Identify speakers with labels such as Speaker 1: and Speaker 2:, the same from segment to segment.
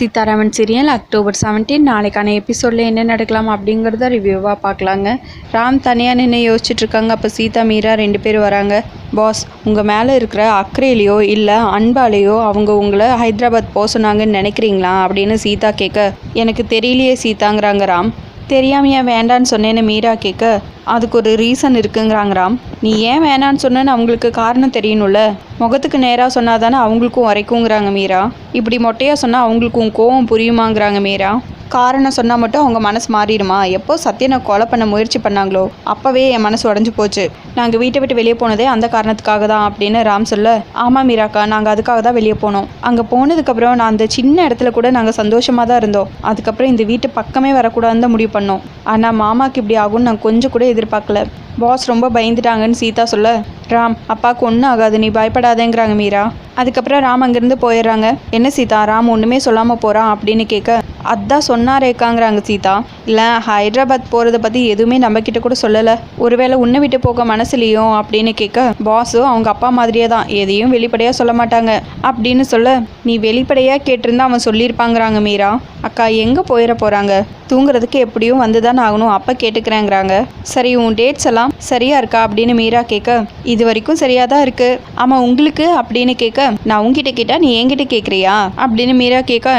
Speaker 1: Sitharaman serial October 17 நாளைக்கான எபிசோடில் என்ன நடக்கலாம் அப்படிங்கிறத ரிவ்யூவாக பார்க்கலாங்க. ராம் தனியாக நின்று யோசிச்சுட்டு இருக்காங்க. அப்போ சீதா மீரா 2 பேர் வராங்க. பாஸ், உங்கள் மேலே இருக்கிற அக்கறையிலையோ இல்லை அன்பாலேயோ அவங்க உங்களை ஹைதராபாத் போக சொன்னாங்கன்னு நினைக்கிறீங்களா அப்படின்னு சீதா கேட்க, எனக்கு தெரியலையே சீதாங்கிறாங்க ராம். தெரியாமையா வேண்டான்னு சொன்னேன்னு மீரா கேட்க, அதுக்கு ஒரு ரீசன் இருக்குங்கிறாங்க ராம். நீ ஏன் வேணான்னு சொன்னேன்னு அவங்களுக்கு காரணம் தெரியணும்ல, முகத்துக்கு நேராக சொன்னால் தானே அவங்களுக்கும் உரைக்குங்கிறாங்க மீரா. இப்படி மொட்டையாக சொன்னால் அவங்களுக்கும் கோவம் புரியுமாங்கிறாங்க மீரா. காரணம் சொன்னால் மட்டும் அவங்க மனசு மாறிடுமா? எப்போ சத்யனை கொலை பண்ண முயற்சி பண்ணாங்களோ அப்போவே என் மனசு உடஞ்சி போச்சு. நாங்கள் வீட்டை விட்டு வெளியே போனதே அந்த காரணத்துக்காக தான் அப்படின்னு ராம் சொல்ல, ஆமாம் மீராக்கா, நாங்கள் அதுக்காக தான் வெளியே போனோம். அங்கே போனதுக்கப்புறம் நான் அந்த சின்ன இடத்துல கூட நாங்கள் சந்தோஷமாக தான் இருந்தோம். அதுக்கப்புறம் இந்த வீட்டு பக்கமே வரக்கூடாதுன்னு தான் முடிவு பண்ணோம். ஆனால் மாமாவுக்கு இப்படி ஆகும்னு நான் கொஞ்சம் கூட எதிர்பார்க்கல. பாஸ் ரொம்ப பயந்துட்டாங்கன்னு சீதா சொல்ல, ராம் அப்பாவுக்கு ஒன்றும் ஆகாது, நீ பயப்படாதேங்கிறாங்க மீரா. அதுக்கப்புறம் ராம் அங்கேருந்து போயிடுறாங்க. என்ன சீதா, ராம் ஒன்றுமே சொல்லாமல் போகிறான் அப்படின்னு கேட்க, அதான் சொன்னாரேக்காங்கிறாங்க சீதா. இல்லை, ஹைதராபாத் போகிறத பற்றி எதுவுமே நம்மக்கிட்ட கூட சொல்லலை. ஒருவேளை உன்னை விட்டு போக மனசுலையும் அப்படின்னு கேட்க, பாஸும் அவங்க அப்பா மாதிரியே தான், எதையும் வெளிப்படையாக சொல்ல மாட்டாங்க அப்படின்னு சொல்ல, நீ வெளிப்படையாக கேட்டிருந்தா அவன் சொல்லியிருப்பாங்கிறாங்க மீரா. அக்கா எங்கே போயிட போகிறாங்க, தூங்குறதுக்கு எப்படியும் வந்து தான் ஆகணும், அப்போ கேட்டுக்கிறேங்கிறாங்க. சரி, உன் டேட்ஸ் எல்லாம் சரியா இருக்கா அப்படின்னு மீரா கேட்க, இது வரைக்கும் சரியாக தான் இருக்குது. ஆமாம் உங்களுக்கு அப்படின்னு கேட்க, நான் உங்ககிட்ட கேட்டால் நீ என்கிட்ட கேட்குறியா அப்படின்னு மீரா கேட்க,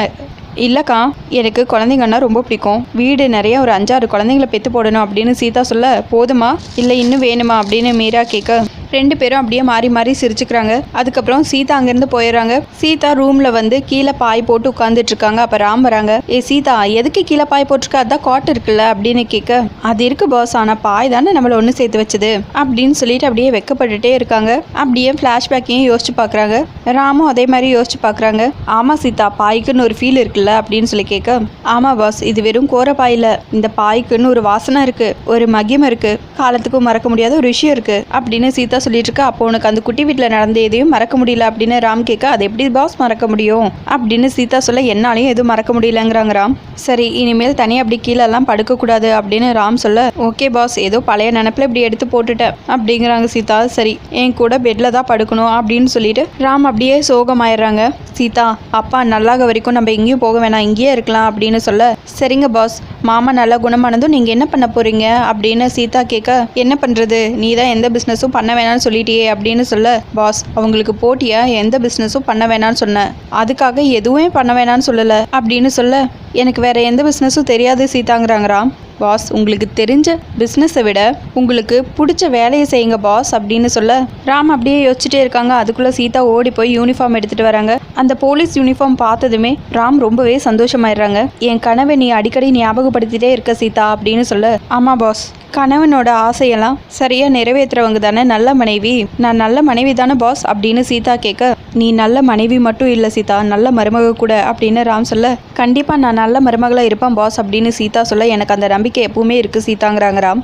Speaker 1: இல்லைக்கா எனக்கு குழந்தைங்கன்னா ரொம்ப பிடிக்கும், வீடு நிறைய ஒரு 5-6 குழந்தைங்கள பெற்று போடணும் அப்படின்னு சீதா சொல்ல, போதுமா இல்லை இன்னும் வேணுமா அப்படின்னு மீரா கேட்க, 2 பேரும் அப்படியே மாறி மாறி சிரிச்சுக்கிறாங்க. அதுக்கப்புறம் சீதா அங்கேருந்து போயிடுறாங்க. சீதா ரூமில் வந்து கீழே பாய் போட்டு உட்காந்துட்டு இருக்காங்க. அப்போ ராம் வராங்க. ஏ சீதா, எதுக்கு கீழே பாய் போட்டிருக்க, அதான் காட்டு இருக்குல்ல அப்படின்னு கேட்க, அது இருக்கு பாஸ், ஆனால் பாய் தானே நம்மளை ஒன்று சேர்த்து வச்சது அப்படின்னு சொல்லிட்டு அப்படியே வெக்கப்பட்டுட்டே இருக்காங்க. அப்படியே ஃப்ளாஷ்பேக்கையும் யோசிச்சு பார்க்குறாங்க. ராமும் அதே மாதிரி யோசிச்சு பார்க்குறாங்க. ஆமாம் சீதா, பாய்க்குன்னு ஒரு ஃபீல் இருக்குல்ல அப்படின்னு சொல்லி கேட்க, ஆமாம் பாஸ், இது வெறும் கோர பாயில், இந்த பாய்க்குன்னு ஒரு வாசனை இருக்கு, ஒரு மகிமை இருக்கு, காலத்துக்கும் மறக்க முடியாத ஒரு விஷயம் இருக்கு அப்படின்னு சீதா சொல்லிட்டு இருக்கா. அப்போ உனக்கு அந்த குட்டி வீட்டில் நடந்த எதையும் மறக்க முடியல அப்படின்னு ராம் கேட்க, அது எப்படி பாஸ் மறக்க முடியும் அப்படின்னு சீதா சொல்ல, என்னாலையும் எதுவும் மறக்க முடியலங்கிறாங்க ராம். சரி, இனிமேல் தனியாக அப்படி கீழெல்லாம் படுக்கக்கூடாது அப்படின்னு ராம் சொல்ல, ஓகே பாஸ், ஏதோ பழைய நினப்பில் இப்படி எடுத்து போட்டுட்டேன் அப்படிங்கிறாங்க சீதா. சரி, என் கூட பெட்டில் தான் படுக்கணும் அப்படின்னு சொல்லிட்டு ராம் அப்படியே சோகமாயிடுறாங்க. சீதா, அப்பா நல்லாக வரைக்கும் நம்ம எங்கேயும் போக வேணாம், இங்கேயே இருக்கலாம் அப்படின்னு சொல்ல, சரிங்க பாஸ், மாமா நல்லா குணமானதும் நீங்கள் என்ன பண்ண போகிறீங்க அப்படின்னு சீதா கேட்க, என்ன பண்ணுறது, நீ தான் எந்த பிஸ்னஸும் பண்ண வேணாம்னு சொல்லிட்டியே அப்படின்னு சொல்ல, பாஸ் அவங்களுக்கு போட்டியா எந்த பிஸ்னஸும் பண்ண வேணாம்னு சொன்னேன், அதுக்காக எதுவுமே பண்ண வேணாம்னு சொல்லலை அப்படின்னு சொல்ல, எனக்கு வேற எந்த பிஸ்னஸும் தெரியாது சீதாங்கிறாங்க ராம். பாஸ், உங்களுக்கு தெரிஞ்ச பிஸ்னஸை விட உங்களுக்கு பிடிச்ச வேலையை செய்யுங்க பாஸ் அப்படின்னு சொல்ல, ராம் அப்படியே யோசிச்சுட்டே இருக்காங்க. அதுக்குள்ளே சீதா ஓடி போய் யூனிஃபார்ம் எடுத்துகிட்டு வராங்க. அந்த போலீஸ் யூனிஃபார்ம் பார்த்ததுமே ராம் ரொம்பவே சந்தோஷமாயிடுறாங்க. என் கனவை நீ அடிக்கடி ஞாபகப்படுத்திட்டே இருக்க சீதா அப்படின்னு சொல்ல, ஆமாம் பாஸ், கணவனோட ஆசையெல்லாம் சரியாக நிறைவேற்றுறவங்க தானே நல்ல மனைவி, நான் நல்ல மனைவி தானே பாஸ் அப்படின்னு சீதா கேட்க, நீ நல்ல மனைவி மட்டும் இல்லை சீதா, நல்ல மருமக கூட அப்படின்னு ராம் சொல்ல, கண்டிப்பாக நான் நல்ல மருமகளாக இருப்பேன் பாஸ் அப்படின்னு சீதா சொல்ல, எனக்கு அந்த நம்பிக்கை எப்பவுமே இருக்குது சீதாங்கிறாங்க ராம்.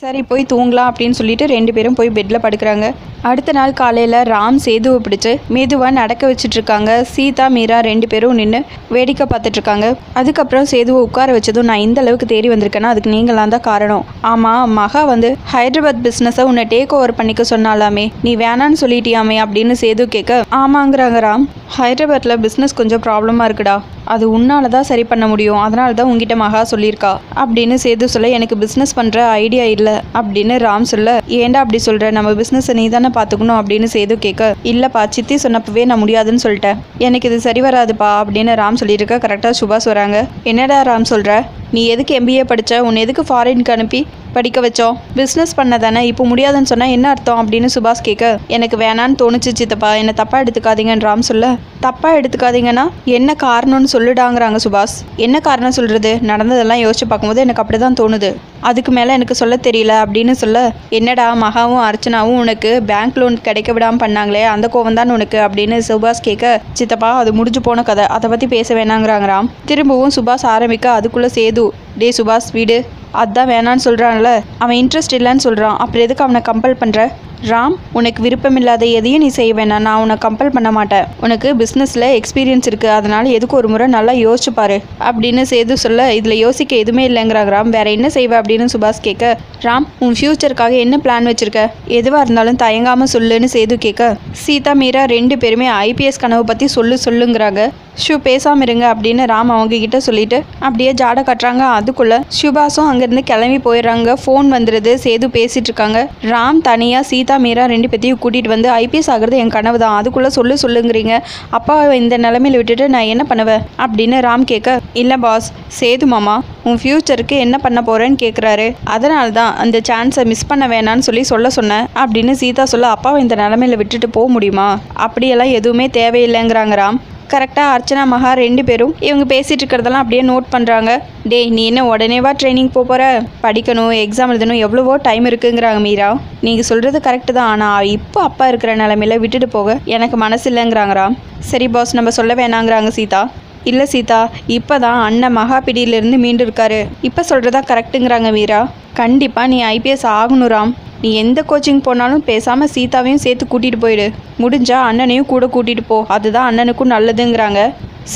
Speaker 1: சரி, போய் தூங்கலாம் அப்படின்னு சொல்லிட்டு 2 பேரும் போய் பெட்டில் படுக்கிறாங்க. அடுத்த நாள் காலையில் ராம் சேதுவை பிடிச்சி மெதுவாக நடக்க வச்சுட்டு இருக்காங்க. சீதா மீரா 2 பேரும் நின்று வேடிக்கை பார்த்துட்டு இருக்காங்க. அதுக்கப்புறம் சேதுவை உட்கார வச்சதும், நான் இந்த அளவுக்கு தேடி வந்திருக்கேன்னா அதுக்கு நீங்களாம் தான் காரணம். ஆமாம், மகா வந்து ஹைதராபாத் பிஸ்னஸை உன்னை டேக் ஓவர் பண்ணிக்க சொன்னாலாமே, நீ வேணான்னு சொல்லிட்டியாமே அப்படின்னு சேது கேட்க, ஆமாங்கிறாங்க ராம். ஹைதராபாத்தில் பிஸ்னஸ் கொஞ்சம் ப்ராப்ளமாக இருக்குடா, அது உன்னால தான் சரி பண்ண முடியும், அதனால தான் உங்ககிட்ட மகா சொல்லியிருக்கா அப்படின்னு சேது சொல்ல, எனக்கு பிஸ்னஸ் பண்ணுற ஐடியா இல்லை அப்படின்னு ராம் சொல்ல, ஏன்டா அப்படி சொல்கிற, நம்ம பிஸ்னஸை நீ தானே பார்த்துக்கணும் அப்படின்னு சேது கேட்க, இல்லைப்பா, சித்தி சொன்னப்பவே நான் முடியாதுன்னு சொல்லிட்டேன், எனக்கு இது சரி வராதுப்பா அப்படின்னு ராம் சொல்லியிருக்க. கரெக்டாக சுபாஷ் வராங்க. என்னடா ராம் சொல்கிற, நீ எதுக்கு MBA படித்த, உன்னை எதுக்கு ஃபாரினுக்கு அனுப்பி படிக்க வச்சோம், பிஸ்னஸ் பண்ண தானே, இப்போ முடியாதுன்னு சொன்னால் என்ன அர்த்தம் அப்படின்னு சுபாஷ் கேட்க, எனக்கு வேணான்னு தோணுச்சு சித்தப்பா, என்னை தப்பாக எடுத்துக்காதீங்கன்னு ராம் சொல்ல, தப்பாக எடுத்துக்காதீங்கன்னா என்ன காரணம்னு சொல்லிடாங்கிறாங்க சுபாஷ். என்ன காரணம் சொல்கிறது, நடந்ததெல்லாம் யோசிச்சு பார்க்கும்போது எனக்கு அப்படி தான் தோணுது, அதுக்கு மேலே எனக்கு சொல்ல தெரியல அப்படின்னு சொல்ல, என்னடா மகாவும் அர்ச்சனாவும் உனக்கு பேங்க் லோன் கிடைக்க விடாமல் பண்ணாங்களே, அந்த கோவம் தான் உனக்கு அப்படின்னு சுபாஷ் கேட்க, சித்தப்பா அது முடிஞ்சு போன கதை, அதை பற்றி பேச வேணாங்கிறாங்க ராம். திரும்பவும் சுபாஷ் ஆரம்பிக்க, அதுக்குள்ளே சேது, டே சுபாஷ் வீடு, அதான் வேணான்னு சொல்கிறான்ல, அவன் இன்ட்ரெஸ்ட் இல்லைன்னு சொல்கிறான், அப்புறம் எதுக்கு அவனை கம்பல் பண்ணுற, ராம், உனக்கு விருப்பமில்லாத எதையும் நீ செய்ய வேணாம், நான் உன்னை கம்பல் பண்ண மாட்டேன். உனக்கு பிஸ்னஸில் எக்ஸ்பீரியன்ஸ் இருக்குது, அதனால் எதுக்கு ஒரு முறை நல்லா யோசிச்சு பாரு அப்படின்னு சேது சொல்ல, இதில் யோசிக்க எதுவுமே இல்லைங்கிறாங்க ராம். வேற என்ன செய்வ அப்படின்னு சுபாஷ் கேட்க, ராம் உன் ஃப்யூச்சருக்காக என்ன பிளான் வச்சிருக்க, எதுவாக இருந்தாலும் தயங்காமல் சொல்லுன்னு சேது கேட்க, சீதா மீரா 2 பேருமே ஐபிஎஸ் கனவு பற்றி சொல்லுங்கிறாங்க. பேசாமல் இருங்க அப்படின்னு ராம் அவங்க கிட்ட சொல்லிட்டு அப்படியே ஜாட கட்டுறாங்க. அதுக்குள்ள சுபாஷும் அங்கேருந்து கிளம்பி போயிடுறாங்க. ஃபோன் வந்துடுது. சேது பேசிட்டு இருக்காங்க. ராம் தனியாக சீதா மீரா 2 பேத்தையும் கூட்டிகிட்டு வந்து ஐபிஎஸ் ஆகிறது என் கனவு தான், அதுக்குள்ளே சொல்லுங்கிறீங்க, அப்பா இந்த நிலைமையில விட்டுட்டு நான் என்ன பண்ணுவேன் அப்படின்னு ராம் கேட்க, இல்லை பாஸ், சேது மாமா உன் ஃப்யூச்சருக்கு என்ன பண்ண போகிறேன்னு கேட்குறாரு, அதனால தான் அந்த சான்ஸை மிஸ் பண்ண வேணான்னு சொல்ல சொன்னேன் அப்படின்னு சீதா சொல்ல, அப்பாவை இந்த நிலைமையில விட்டுட்டு போக முடியுமா, அப்படியெல்லாம் எதுவுமே தேவையில்லைங்கிறாங்க ராம். கரெக்டாக அர்ச்சனா மகா 2 பேரும் இவங்க பேசிகிட்டு இருக்கிறதெல்லாம் அப்படியே நோட் பண்ணுறாங்க. டேய், நீ என்ன உடனேவா ட்ரைனிங் போகிற, படிக்கணும், எக்ஸாம் எழுதணும், எவ்வளவோ டைம் இருக்குங்கிறாங்க மீரா. நீங்கள் சொல்கிறது கரெக்டு தான், ஆனால் இப்போ அப்பா இருக்கிற நிலமையில விட்டுட்டு போக எனக்கு மனசு இல்லைங்கிறாங்கறா. சரி பாஸ், நம்ம சொல்ல வேணாங்கிறாங்க சீதா. இல்லை சீதா, இப்போ தான் அண்ணன் மகா பிடியிலேருந்து மீண்டு இருக்காரு, இப்போ சொல்கிறதா கரெக்டுங்கிறாங்க மீரா. கண்டிப்பாக நீ ஐபிஎஸ் ஆகணும் ராம், நீ எந்த கோச்சிங் போனாலும் பேசாமல் சீதாவையும் சேர்த்து கூட்டிகிட்டு போயிடு, முடிஞ்சா அண்ணனையும் கூட கூட்டிகிட்டு போ, அதுதான் அண்ணனுக்கும் நல்லதுங்கிறாங்க.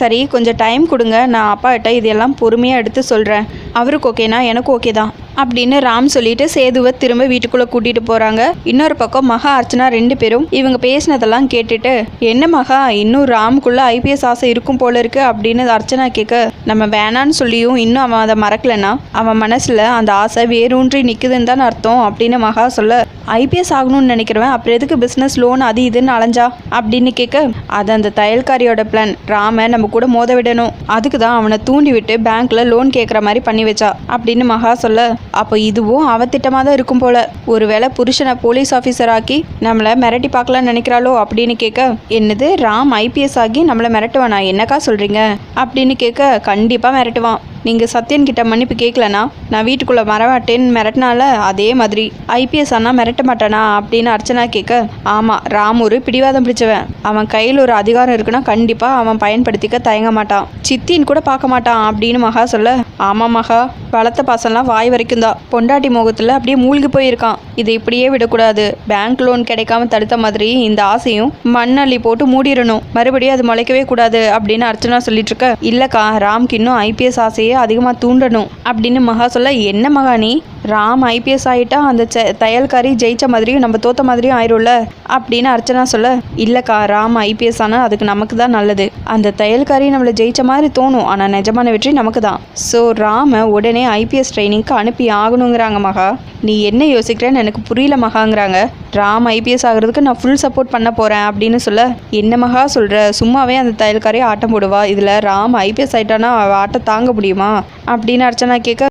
Speaker 1: சரி, கொஞ்சம் டைம் கொடுங்க, நான் அப்பாட்ட இதெல்லாம் பொறுமையாக எடுத்து சொல்கிறேன், அவருக்கு ஓகேனா எனக்கு ஓகே தான் அப்படின்னு ராம் சொல்லிட்டு சேதுவை திரும்ப வீட்டுக்குள்ளே கூட்டிகிட்டு போகிறாங்க. இன்னொரு பக்கம் மகா அர்ச்சனா 2 பேரும் இவங்க பேசினதெல்லாம் கேட்டுட்டு, என்ன மகா இன்னும் ராமுக்குள்ளே ஐபிஎஸ் ஆசை இருக்கும் போல இருக்கு அப்படின்னு அர்ச்சனா கேட்க, நம்ம வேணான்னு சொல்லியும் இன்னும் அவன் அதை மறக்கலைன்னா அவன் மனசில் அந்த ஆசை வேரூன்றி நிற்குதுன்னு தான் அர்த்தம் அப்படின்னு மகா சொல்ல, ஐபிஎஸ் ஆகணும்னு நினைக்கிறவன் அப்புறம் எதுக்கு பிஸ்னஸ் லோன் அது இதுன்னு அலைஞ்சா அப்படின்னு கேட்க, அது அந்த தையல்காரியோட பிளான், ராம நம்ம கூட மோத விடணும், அதுக்கு தான் அவனை தூண்டி விட்டு பேங்க்ல லோன் கேட்குற மாதிரி பண்ணி வச்சா அப்படின்னு மகா சொல்ல, அப்போ இதுவும் அவ திட்டமாக தான் இருக்கும் போல, ஒருவேளை புருஷனை போலீஸ் ஆஃபீஸர் ஆக்கி நம்மளை மிரட்டி பார்க்கலான்னு நினைக்கிறாளோ அப்படின்னு கேட்க, என்னது ராம் ஐபிஎஸ் ஆகி நம்மளை மிரட்டுவானா, என்னக்கா சொல்கிறீங்க அப்படின்னு கேட்க, கண்டிப்பாக மிரட்டுவான், நீங்கள் சத்யன் கிட்ட மன்னிப்பு கேட்கலனா நான் வீட்டுக்குள்ளே வரமாட்டேன்னு மிரட்டினால அதே மாதிரி ஐபிஎஸ் ஆனால் மிரட்ட மாட்டானா அப்படின்னு அர்ச்சனா கேட்க, ஆமாம் ராம் ஒரு பிடிவாதம் பிடிச்சவன், அவன் கையில் ஒரு அதிகாரம் இருக்குன்னா கண்டிப்பாக அவன் பயன்படுத்திக்க தயங்க மாட்டான், சித்தின்னு கூட பார்க்க மாட்டான் அப்படின்னு மகா சொல்ல, ஆமாம் மகா, வளர்த்த பாசம்லாம் வாய் வரைக்கும் தான், பொண்டாட்டி முகத்தில் அப்படியே மூழ்கி போயிருக்கான், இதை இப்படியே விடக்கூடாது, பேங்க் லோன் கிடைக்காம தடுத்த மாதிரி இந்த ஆசையும் மண்ணள்ளி போட்டு மூடிடணும், மறுபடியும் அது முளைக்கவே கூடாது அப்படின்னு அர்ச்சனா சொல்லிட்டு இருக்க, இல்லைக்கா ராம்க்கு இன்னும் ஐபிஎஸ் ஆசையை அதிகமாக தூண்டணும் அப்படின்னு மகா சொல்ல, என்ன மகா நீ, ராம் ஐபிஎஸ் ஆகிட்டா அந்த தையல்காரி ஜெயிச்ச மாதிரியும் நம்ம தோத்த மாதிரியும் ஆயிரும்ல அப்படின்னு அர்ச்சனா சொல்ல, இல்லைக்கா ராம் ஐபிஎஸ் ஆனால் அதுக்கு நமக்கு தான் நல்லது, அந்த தையல்காரி நம்மளை ஜெயிச்ச மாதிரி தோணும், ஆனால் நிஜமான வெற்றி நமக்கு தான், ஸோ ராம உடனே ஐபிஎஸ் ட்ரைனிங்க்கு அனுப்பி ஆகணுங்கிறாங்க மகா. நீ என்ன யோசிக்கிறேன்னு எனக்கு புரியல மகாங்கிறாங்க. ராம் ஐபிஎஸ் ஆகிறதுக்கு நான் ஃபுல் சப்போர்ட் பண்ண போகிறேன் அப்படின்னு சொல்ல, என்ன மகா சொல்கிற, சும்மாவே அந்த தையல்காரையே ஆட்டம் போடுவா, இதில் ராம் ஐபிஎஸ் ஆகிட்டானா அவள் ஆட்டம் தாங்க முடியுமா அப்படின்னு அர்ச்சனா கேட்க,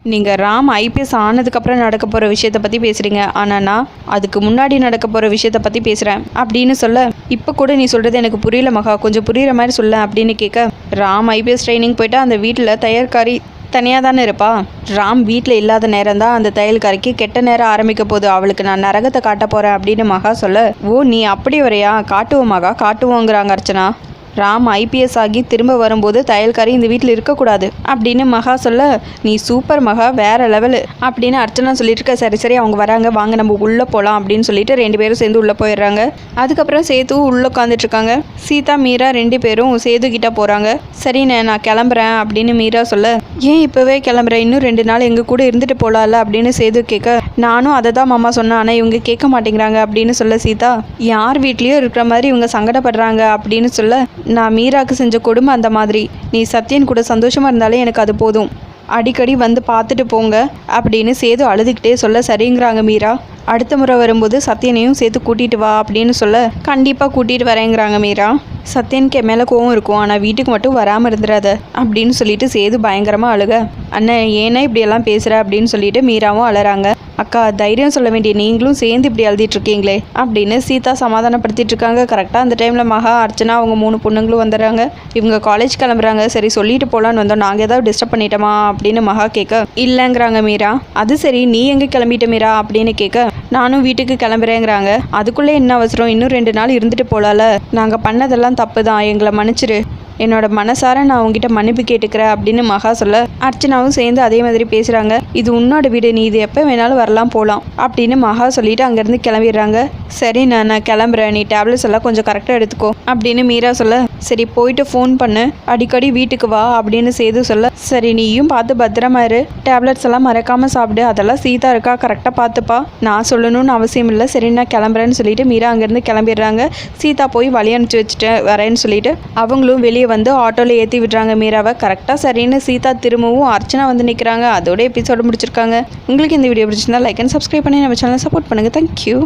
Speaker 1: நீங்கள் ராம் ஐபிஎஸ் ஆனதுக்கப்புறம் நடக்க போகிற விஷயத்தை பற்றி பேசுகிறீங்க, ஆனால் நான் அதுக்கு முன்னாடி நடக்க போகிற விஷயத்தை பற்றி பேசுகிறேன் அப்படின்னு சொல்ல, இப்போ கூட நீ சொல்கிறது எனக்கு புரியல மகா, கொஞ்சம் புரிகிற மாதிரி சொல்ல அப்படின்னு கேட்க, ராம் ஐபிஎஸ் ட்ரைனிங் போயிட்டு அந்த வீட்டில் தையல்காரி தனியாக தானே இருப்பா, ராம் வீட்டில் இல்லாத நேரம் தான் அந்த தையல்காரிக்கு கெட்ட நேரம் ஆரம்பிக்க போது, அவளுக்கு நான் நரகத்தை காட்ட போகிறேன் அப்படின்னு மகா சொல்ல, ஓ நீ அப்படி வரையா, காட்டுவோம் மகா காட்டுவோங்கிறாங்க அர்ச்சனா. ராம் ஐபிஎஸ் ஆகி திரும்ப வரும்போது தையல்காரி இந்த வீட்டில் இருக்கக்கூடாது அப்படின்னு மகா சொல்ல, நீ சூப்பர் மகா, வேற லெவலு அப்படின்னு அர்ச்சனா சொல்லிட்டு இருக்க. சரி அவங்க வராங்க, வாங்க நம்ம உள்ளே போகலாம் அப்படின்னு சொல்லிட்டு 2 பேரும் சேர்ந்து உள்ளே போயிடுறாங்க. அதுக்கப்புறம் சேது உள்ளே உட்காந்துட்டு இருக்காங்க. சீதா மீரா 2 பேரும் சேது கிட்ட போகிறாங்க. சரிண்ணே நான் கிளம்புறேன் அப்படின்னு மீரா சொல்ல, ஏன் இப்போவே கிளம்புறேன், இன்னும் 2 நாள் எங்கள் கூட இருந்துட்டு போகலாம்ல அப்படின்னு சேது கேட்க, நானும் அதை தான் மாமா சொன்னேன், ஆனால் இவங்க கேட்க மாட்டேங்கிறாங்க அப்படின்னு சொல்ல சீதா, யார் வீட்லேயும் இருக்கிற மாதிரி இவங்க சங்கடப்படுறாங்க அப்படின்னு சொல்ல, நான் மீராக்கு செஞ்ச கொடுமை அந்த மாதிரி, நீ சத்யன் கூட சந்தோஷமாக இருந்தாலே எனக்கு அது போதும், அடிக்கடி வந்து பார்த்துட்டு போங்க அப்படின்னு சேது அழுதுகிட்டே சொல்ல, சரிங்கிறாங்க மீரா. அடுத்த முறை வரும்போது சத்யனையும் சேர்த்து கூட்டிகிட்டு வா அப்படின்னு சொல்ல, கண்டிப்பாக கூட்டிகிட்டு வரேங்கிறாங்க மீரா. சத்யனுக்கு என் மேலே கோவம் இருக்கும், ஆனால் வீட்டுக்கு மட்டும் வராமல் இருந்துடாத அப்படின்னு சொல்லிட்டு சேது பயங்கரமாக அழுக, அண்ணன் ஏன்னா இப்படியெல்லாம் பேசுகிற அப்படின்னு சொல்லிட்டு மீராவும் அழறாங்க. அக்கா தைரியம் சொல்ல வேண்டிய நீங்களும் சேர்ந்து இப்படி எழுதிட்டு இருக்கீங்களே அப்படின்னு சீதா சமாதானப்படுத்திட்டு இருக்காங்க. கரெக்டாக அந்த டைமில் மகா அர்ச்சனா அவங்க 3 பொண்ணுங்களும் வந்துடுறாங்க. இவங்க காலேஜ் கிளம்புறாங்க. சரி சொல்லிட்டு போகலான்னு வந்தோம், நாங்கள் ஏதாவது டிஸ்டர்ப் பண்ணிட்டோமா அப்படின்னு மகா கேட்க, இல்லைங்கிறாங்க மீரா. அது சரி நீ எங்கே கிளம்பிட்ட மீரா அப்படின்னு கேட்க, நானும் வீட்டுக்கு கிளம்புறேங்கிறாங்க. அதுக்குள்ளே என்ன அவசரம், இன்னும் 2 நாள் இருந்துட்டு போகலால, நாங்கள் பண்ணதெல்லாம் தப்பு தான், எங்களை மன்னிச்சிரு என்னோட மனசார நான் உங்ககிட்ட மன்னிப்பு கேட்டுக்கிறேன் அப்படின்னு மகா சொல்ல அர்ச்சனாவும் சேர்ந்து அதே மாதிரி பேசுகிறாங்க. இது உன்னோட வீடு, நீ இது எப்போ வேணாலும் வரலாம் போகலாம் அப்படின்னு மகா சொல்லிட்டு அங்கேருந்து கிளம்பிடுறாங்க. சரி நான் கிளம்புறேன், நீ டேப்லெட்ஸ் எல்லாம் கொஞ்சம் கரெக்டாக எடுத்துக்கோ அப்படின்னு மீரா சொல்ல சரி போயிட்டு ஃபோன் பண்ணு, அடிக்கடி வீட்டுக்கு வா அப்படின்னு சேது சொல்ல சரி நீயும் பார்த்து பத்திரமா இரு, டேப்லெட்ஸ் எல்லாம் மறக்காமல் சாப்பிடு, அதெல்லாம் சீதா இருக்கா கரெக்டாக பார்த்துப்பா, நான் சொல்லணும்னு அவசியம் இல்லை, சரி நான் கிளம்புறேன்னு சொல்லிட்டு மீரா அங்கேருந்து கிளம்பிடுறாங்க. சீதா போய் வழி அனுப்பிச்சி வச்சுட்டு வரேன்னு சொல்லிட்டு அவங்களும் வெளியே வந்து ஆட்டோவில் ஏற்றி விடுறாங்க மீராவை. கரெக்டாக சரின்னு சீதா திரும்பவும் அர்ச்சனா வந்து நிற்கிறாங்க. அதோட எபிசோடு முடிச்சிருக்காங்க. உங்களுக்கு இந்த வீடியோ பிடிச்சிருந்தா லைக் அண்ட் சப்ஸ்கிரைப் பண்ணி நம்ம சேனலை சப்போர்ட் பண்ணுங்கள். தேங்க்யூ.